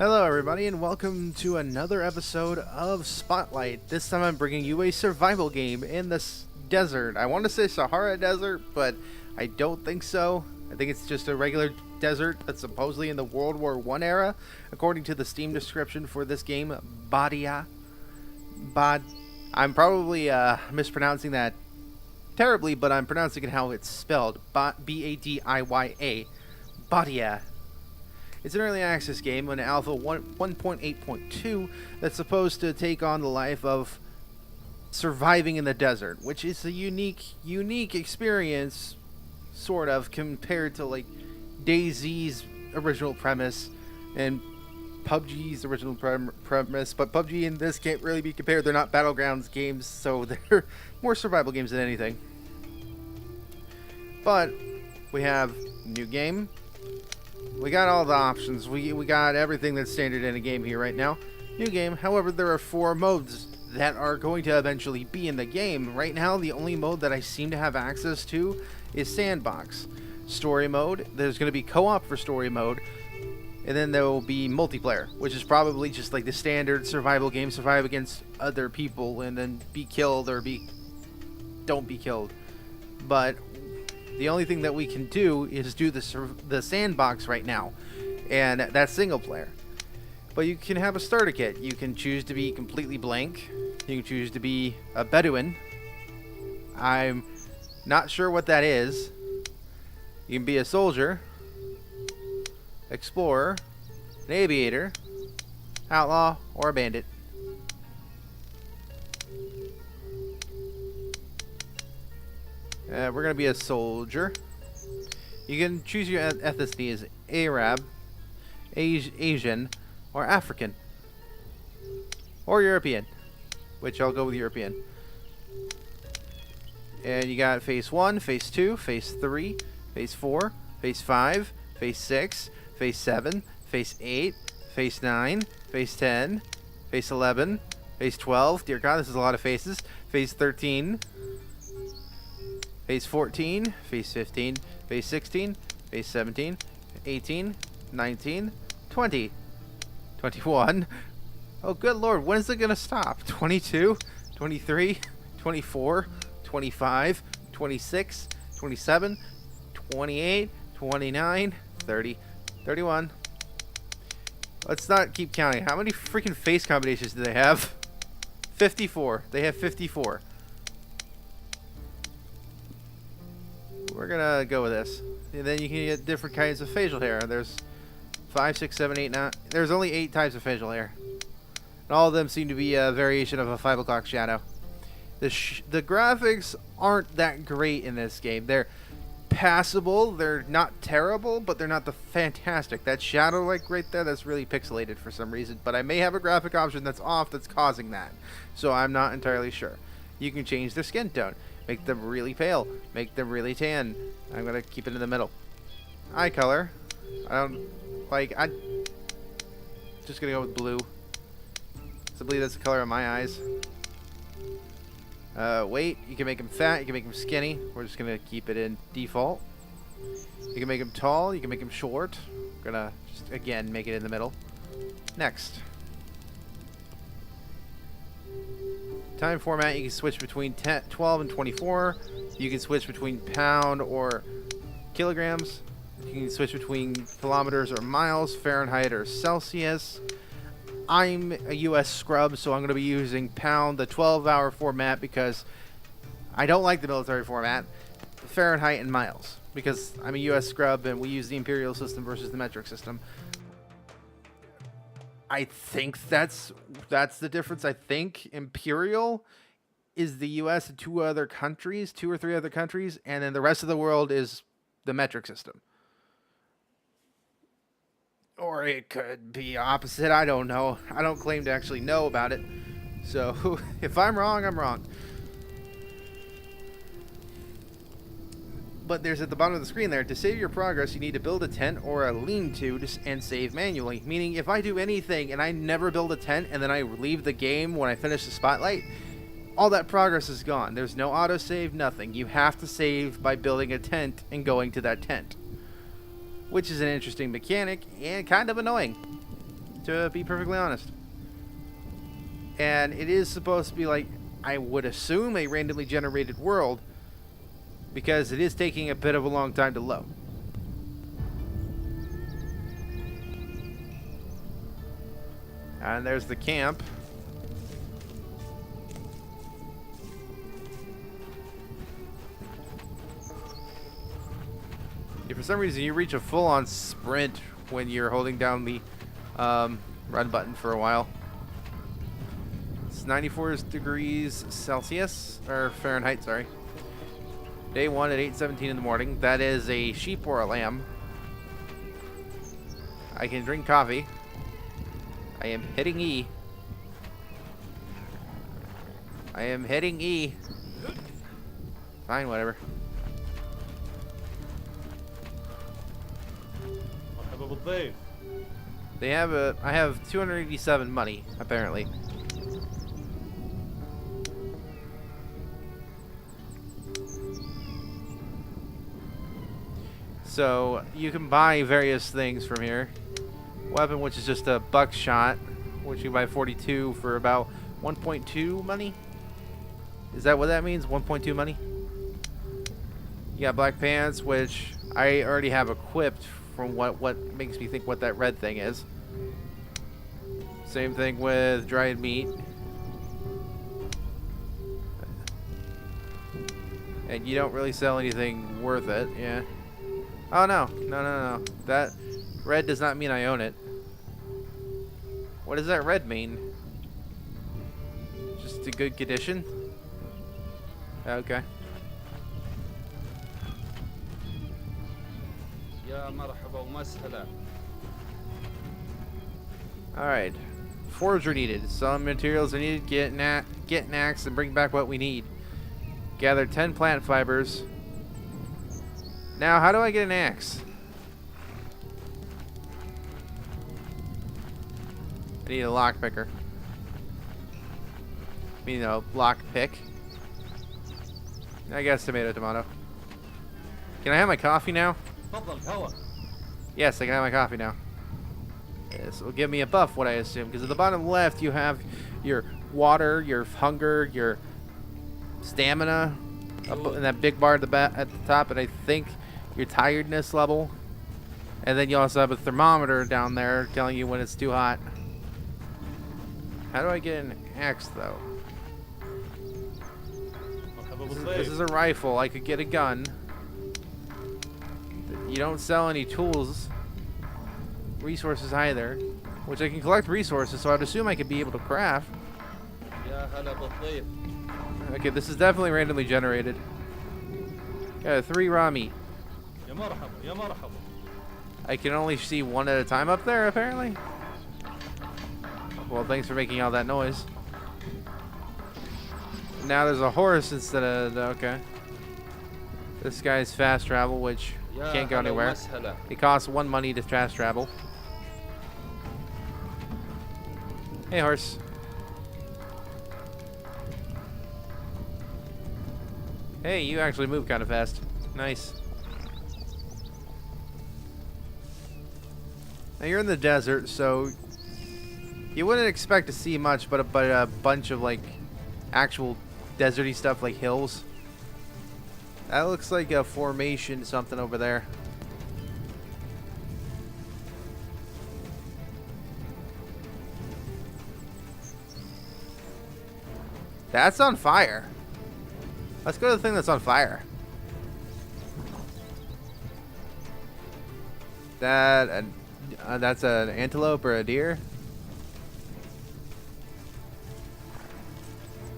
Hello everybody and welcome to another episode of Spotlight. This time I'm bringing you a survival game in this desert. I want to say Sahara Desert, but I don't think so. I think it's just a regular desert that's supposedly in the World War I era, according to the Steam description for this game, Badiya. I'm probably mispronouncing that terribly, but I'm pronouncing it how it's spelled. B-A-D-I-Y-A. Badiya. It's an early access game on Alpha 1.8.2 that's supposed to take on the life of surviving in the desert, which is a unique experience, sort of, compared to like DayZ's original premise and PUBG's original premise. But PUBG and this can't really be compared. They're not Battlegrounds games, so they're more survival games than anything. But we have new game. We got all the options. We got everything that's standard in a game here right now. New game. However, there are 4 modes that are going to eventually be in the game. Right now, the only mode that I seem to have access to is Sandbox. Story mode. There's going to be co-op for story mode. And then there will be multiplayer, which is probably just like the standard survival game. Survive against other people and then be killed or don't be killed. But the only thing that we can do is do the sandbox right now, and that's single player. But you can have a starter kit. You can choose to be completely blank. You can choose to be a Bedouin. I'm not sure what that is. You can be a soldier, explorer, an aviator, outlaw, or a bandit. We're going to be a soldier. You can choose your ethnicity as Arab, Asian, or African. Or European, which I'll go with European. And you got phase 1, phase 2, phase 3, phase 4, phase 5, phase 6, phase 7, phase 8, phase 9, phase 10, phase 11, phase 12. Dear God, this is a lot of phases. Phase 13. Phase 14, Phase 15, Phase 16, Phase 17, 18, 19, 20, 21. Oh, good Lord, when is it going to stop? 22, 23, 24, 25, 26, 27, 28, 29, 30, 31. Let's not keep counting. How many freaking face combinations do they have? 54. They have 54. We're gonna go with this. And then you can get different kinds of facial hair. There's 5, 6, 7, 8, 9. There's only 8 types of facial hair. And all of them seem to be a variation of a 5 o'clock shadow. The graphics aren't that great in this game. They're passable. They're not terrible, but they're not the fantastic. That shadow like right there, that's really pixelated for some reason. But I may have a graphic option that's off that's causing that. So I'm not entirely sure. You can change their skin tone. Make them really pale. Make them really tan. I'm going to keep it in the middle. Eye color. I'm just going to go with blue. I believe that's the color of my eyes. Weight. You can make them fat. You can make them skinny. We're just going to keep it in default. You can make them tall. You can make them short. We're going to just, again, make it in the middle. Next. Time format, you can switch between 12 and 24. You can switch between pound or kilograms. You can switch between kilometers or miles, Fahrenheit or Celsius. I'm a US scrub, so I'm going to be using pound, the 12-hour format, because I don't like the military format, Fahrenheit and miles, because I'm a US scrub and we use the imperial system versus the metric system. I think that's the difference. I think Imperial is the U.S. and 2 or 3 other countries, and then the rest of the world is the metric system. Or it could be opposite. I don't know. I don't claim to actually know about it. So if I'm wrong, I'm wrong. But there's at the bottom of the screen there, to save your progress, you need to build a tent or a lean-to and save manually. Meaning, if I do anything and I never build a tent and then I leave the game when I finish the spotlight, all that progress is gone. There's no autosave, nothing. You have to save by building a tent and going to that tent. Which is an interesting mechanic and kind of annoying. to be perfectly honest. And it is supposed to be like, I would assume, a randomly generated world, because it is taking a bit of a long time to load. And there's the camp. If for some reason you reach a full-on sprint when you're holding down the run button for a while. It's 94 degrees Celsius, or Fahrenheit, sorry. Day 1 at 8:17 in the morning. That is a sheep or a lamb. I can drink coffee. I am hitting E. I am hitting E. Fine, whatever. They have a. I have 287 money, apparently. So you can buy various things from here. Weapon, which is just a buckshot, which you can buy 42 for about 1.2 money. Is that what that means? 1.2 money? You got black pants, which I already have equipped from what makes me think what that red thing is. Same thing with dried meat. And you don't really sell anything worth it, yeah. Oh no, no. That red does not mean I own it. What does that red mean? Just a good condition? Okay. Alright. Forge are needed. Some materials are needed. Get an axe and bring back what we need. Gather 10 plant fibers. Now, how do I get an axe? I need a lock picker. You know, lock pick. I guess tomato. Can I have my coffee now? Yes, I can have my coffee now. This will give me a buff, what I assume, because at the bottom left you have your water, your hunger, your stamina, and that big bar at the top, and I think your tiredness level. And then you also have a thermometer down there telling you when it's too hot. How do I get an axe, though? This is a rifle. I could get a gun. You don't sell any tools, resources either, which I can collect resources, so I'd assume I could be able to craft. Okay, this is definitely randomly generated. Got 3 raw meat. I can only see one at a time up there, apparently. Well, thanks for making all that noise. Now there's a horse instead of... Okay. This guy's fast travel, which can't go anywhere. It costs 1 money to fast travel. Hey, horse. Hey, you actually move kind of fast. Nice. Now you're in the desert, so you wouldn't expect to see much, but a bunch of like actual deserty stuff like hills. That looks like a formation something over there. That's on fire. Let's go to the thing that's on fire. That's an antelope or a deer?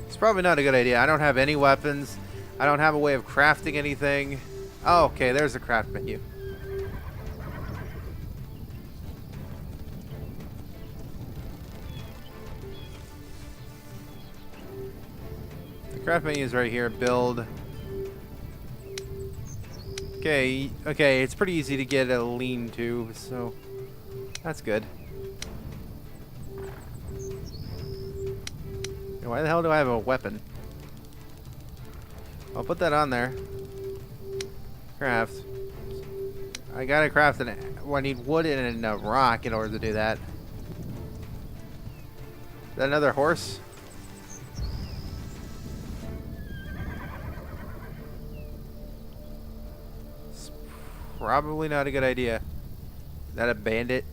It's probably not a good idea. I don't have any weapons. I don't have a way of crafting anything. Oh, okay, there's the craft menu. The craft menu is right here. Build. Okay, it's pretty easy to get a lean-to, so that's good. Why the hell do I have a weapon? I'll put that on there. Craft. I gotta craft well, I need wood and a rock in order to do that. Is that another horse? It's probably not a good idea. Is that a bandit?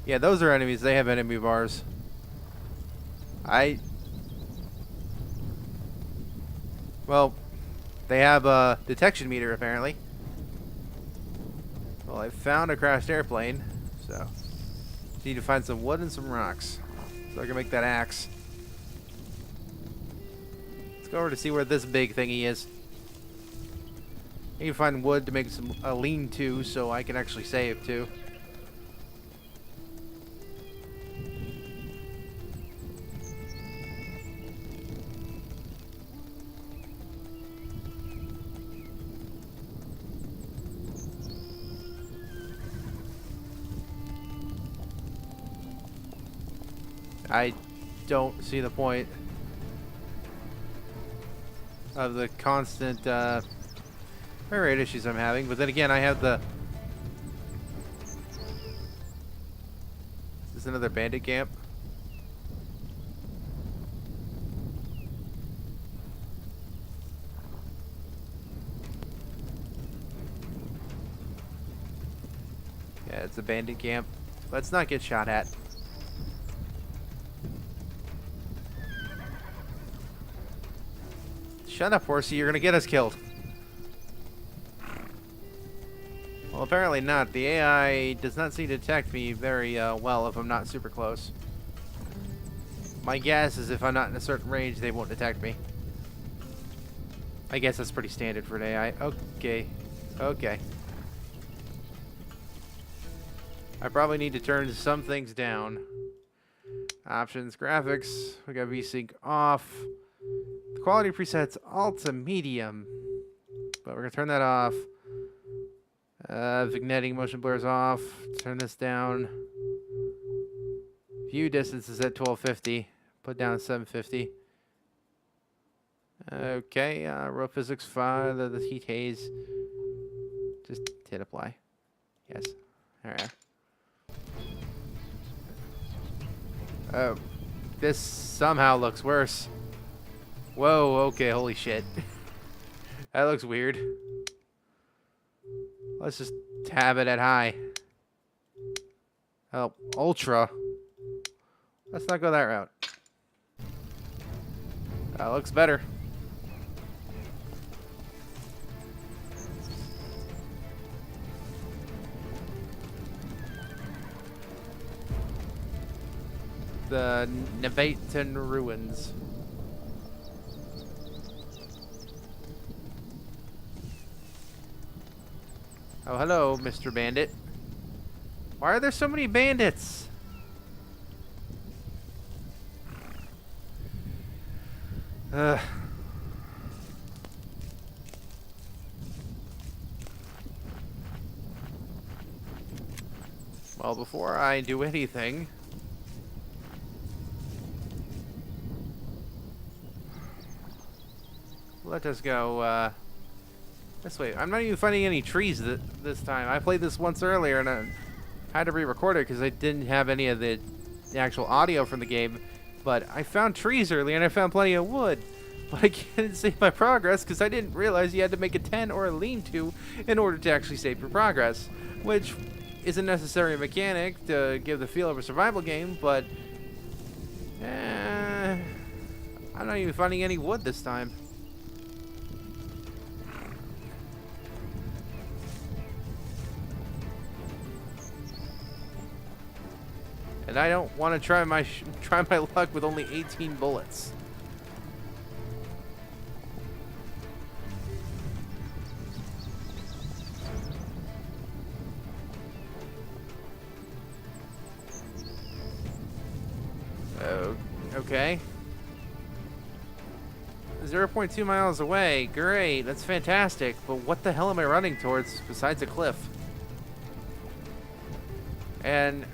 Yeah, those are enemies. They have enemy bars. Well, they have a detection meter, apparently. Well, I found a crashed airplane, so need to find some wood and some rocks so I can make that axe. Let's go over to see where this big thingy is. I need to find wood to make a lean-to so I can actually save, too. I don't see the point of the constant frame rate issues I'm having, but then again, I have the... Is this another bandit camp? Yeah, it's a bandit camp. Let's not get shot at. Shut up, horsey. You're gonna get us killed. Well, apparently not. The AI does not seem to detect me very well if I'm not super close. My guess is if I'm not in a certain range, they won't detect me. I guess that's pretty standard for an AI. Okay. Okay. I probably need to turn some things down. Options, graphics. We got VSync off. The quality preset's alt to medium, but we're gonna turn that off. Vignetting motion blur's off. Turn this down. View distance is at 1250. Put down 750. Okay, row physics 5. The heat haze. Just hit apply. Yes. All right. Oh, this somehow looks worse. Whoa, okay, holy shit. That looks weird. Let's just tab it at high. Oh, ultra. Let's not go that route. That looks better. The Nevatan ruins. Oh, hello, Mr. Bandit. Why are there so many bandits? Ugh. Well, before I do anything, let us go, this way. I'm not even finding any trees this time. I played this once earlier and I had to re-record it because I didn't have any of the actual audio from the game. But I found trees earlier and I found plenty of wood. But I can't save my progress because I didn't realize you had to make a 10 or a lean-to in order to actually save your progress. Which is a necessary mechanic to give the feel of a survival game, but... I'm not even finding any wood this time. And I don't want to try my luck with only 18 bullets. Oh, okay. 0.2 miles away. Great, that's fantastic. But what the hell am I running towards besides a cliff? And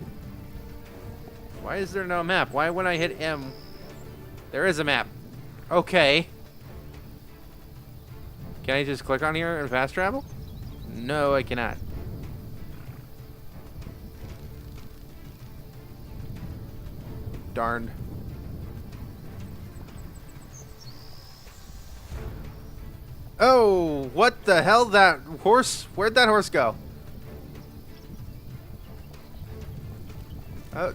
why is there no map? Why when I hit M, there is a map. Okay. Can I just click on here and fast travel? No, I cannot. Darn. Oh, what the hell? That horse? Where'd that horse go? Oh,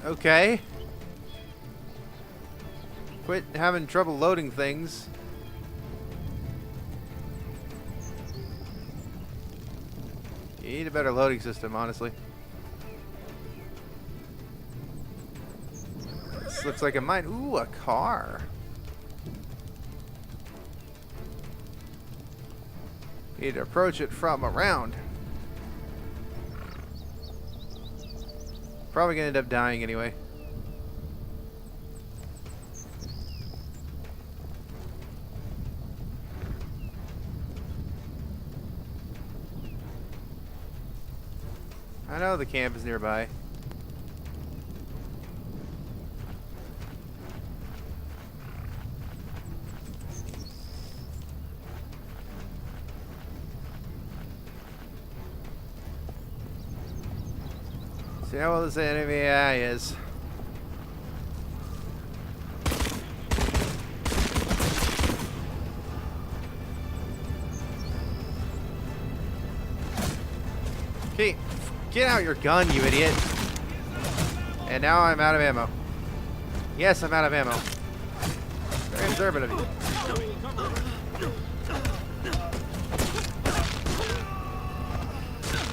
okay. Quit having trouble loading things. You need a better loading system, honestly. This looks like a mine. Ooh, a car. Need to approach it from around. Probably gonna end up dying anyway. I know the camp is nearby. See how well this enemy AI is. Okay, get out your gun, you idiot. And now I'm out of ammo. Yes, I'm out of ammo. Very observant of you.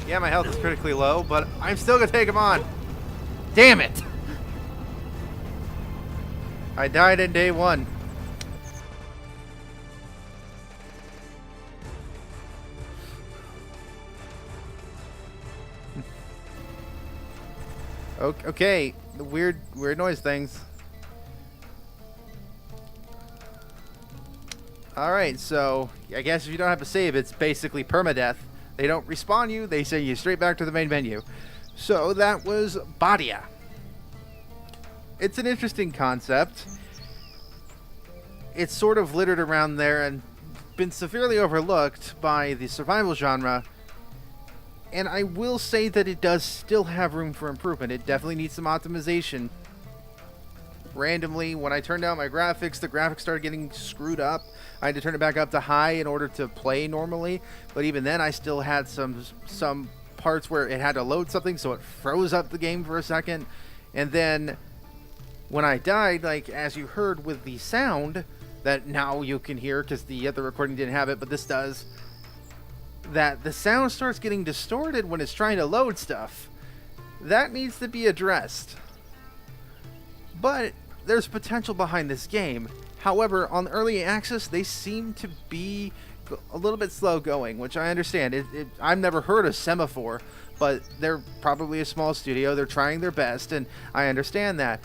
Yeah, my health is critically low, but I'm still gonna take him on. Damn it! I died in day one. Okay, the weird noise things. Alright, so I guess if you don't have a save, it's basically permadeath. They don't respawn you, they send you straight back to the main menu. So that was Badiya. It's an interesting concept. It's sort of littered around there and been severely overlooked by the survival genre. And I will say that it does still have room for improvement. It definitely needs some optimization. Randomly, when I turned down my graphics, the graphics started getting screwed up. I had to turn it back up to high in order to play normally. But even then, I still had some parts where it had to load something, so it froze up the game for a second. And then when I died, like as you heard with the sound that now you can hear, because the other recording didn't have it, but this does, that the sound starts getting distorted when it's trying to load stuff. That needs to be addressed. But there's potential behind this game. However, on early access, they seem to be a little bit slow going, which I understand. I've never heard of Semaphore, but they're probably a small studio. They're trying their best, and I understand that.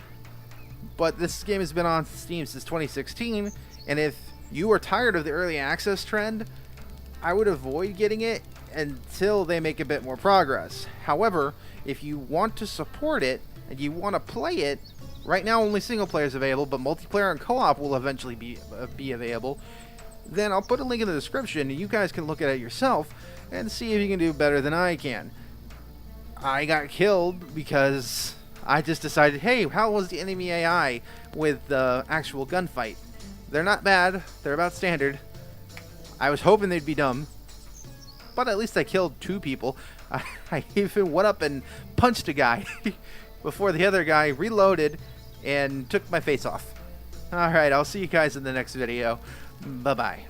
But this game has been on Steam since 2016, and if you are tired of the early access trend, I would avoid getting it until they make a bit more progress. However, if you want to support it and you want to play it, right now only single player is available, but multiplayer and co-op will eventually be available. Then I'll put a link in the description and you guys can look at it yourself and see if you can do better than I can. I got killed because I just decided, hey, how was the enemy AI with the actual gunfight? They're not bad, they're about standard. I was hoping they'd be dumb, but at least I killed 2 people. I even went up and punched a guy before the other guy reloaded and took my face off. Alright, I'll see you guys in the next video. Bye-bye.